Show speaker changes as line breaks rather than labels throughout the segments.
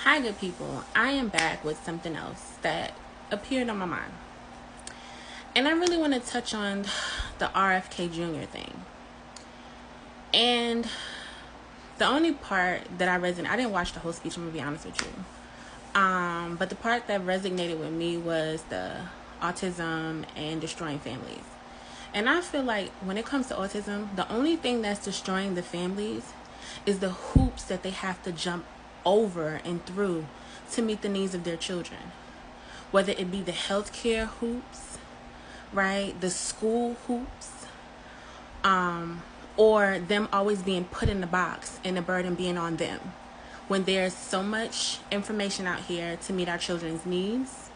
Hi, good people. I am back with something else that appeared on my mind. And I really want to touch on the RFK Jr. thing. And the only part that I didn't watch the whole speech, I'm going to be honest with you. But the part that resonated with me was the autism and destroying families. And I feel like when it comes to autism, the only thing that's destroying the families is the hoops that they have to jump over and through to meet the needs of their children. Whether it be the healthcare hoops, right? The school hoops, or them always being put in the box and the burden being on them. When there's so much information out here to meet our children's needs,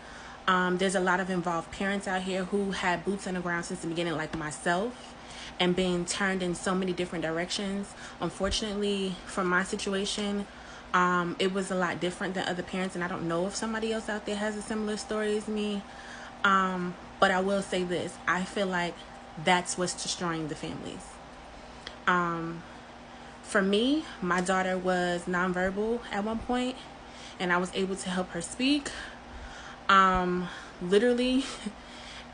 there's a lot of involved parents out here who had boots on the ground since the beginning, like myself, and being turned in so many different directions. Unfortunately, from my situation, it was a lot different than other parents, and I don't know if somebody else out there has a similar story as me. But I will say this: I feel like that's what's destroying the families. For me, my daughter was nonverbal at one point, and I was able to help her speak, literally.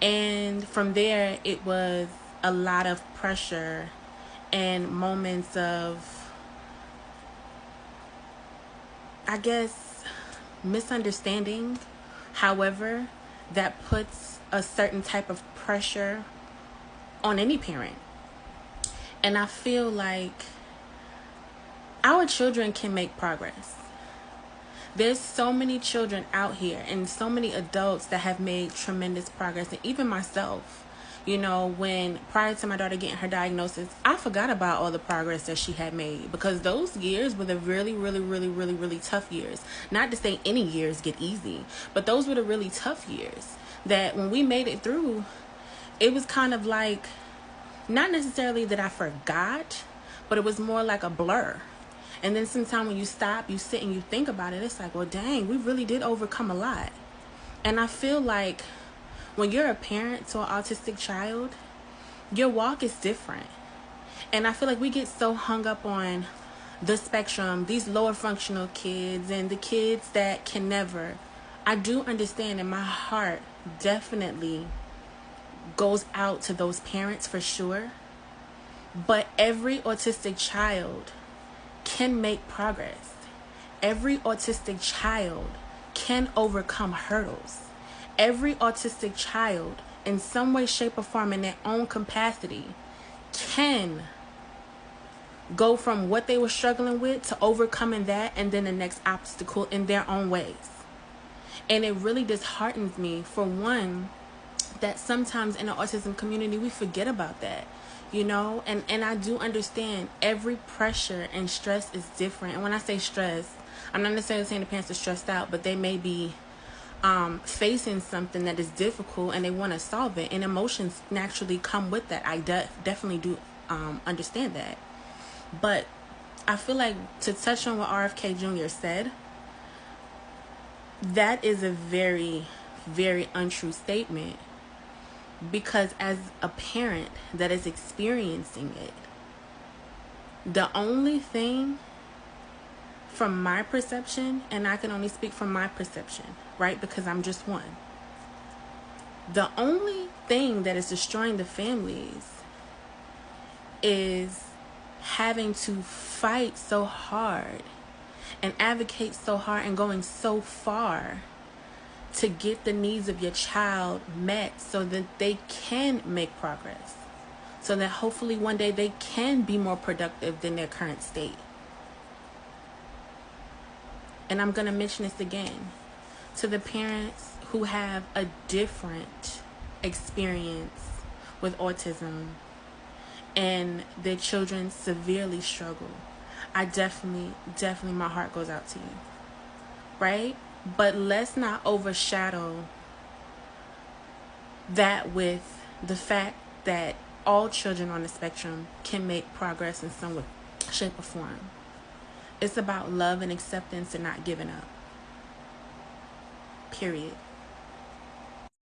And from there, it was a lot of pressure and moments of, I guess, misunderstanding. However, that puts a certain type of pressure on any parent. And I feel like our children can make progress. There's so many children out here and so many adults that have made tremendous progress. And even myself, when prior to my daughter getting her diagnosis, I forgot about all the progress that she had made, because those years were the really, really, really, really, really tough years. Not to say any years get easy, but those were the really tough years that when we made it through, it was kind of like, not necessarily that I forgot, but it was more like a blur. And then sometimes when you stop, you sit and you think about it, it's like, well, dang, we really did overcome a lot. And I feel like when you're a parent to an autistic child, your walk is different. And I feel like we get so hung up on the spectrum, these lower functional kids and the kids that can never. I do understand, and my heart definitely goes out to those parents for sure. But every autistic child can make progress. Every autistic child can overcome hurdles. Every autistic child, in some way, shape, or form, in their own capacity, can go from what they were struggling with to overcoming that and then the next obstacle in their own ways. And it really disheartens me, for one, that sometimes in the autism community we forget about that. And I do understand every pressure and stress is different. And when I say stress, I'm not necessarily saying the parents are stressed out, but they may be facing something that is difficult and they want to solve it, and emotions naturally come with that. I definitely do understand that. But I feel like, to touch on what RFK Jr. said, that is a very, very untrue statement. Because as a parent that is experiencing it, the only thing from my perception, and I can only speak from my perception, right? Because I'm just one. The only thing that is destroying the families is having to fight so hard and advocate so hard and going so far to get the needs of your child met so that they can make progress, so that hopefully one day they can be more productive than their current state. And I'm going to mention this again to the parents who have a different experience with autism and their children severely struggle. I definitely, my heart goes out to you, right? But let's not overshadow that with the fact that all children on the spectrum can make progress in some way, shape, or form. It's about love and acceptance and not giving up. Period.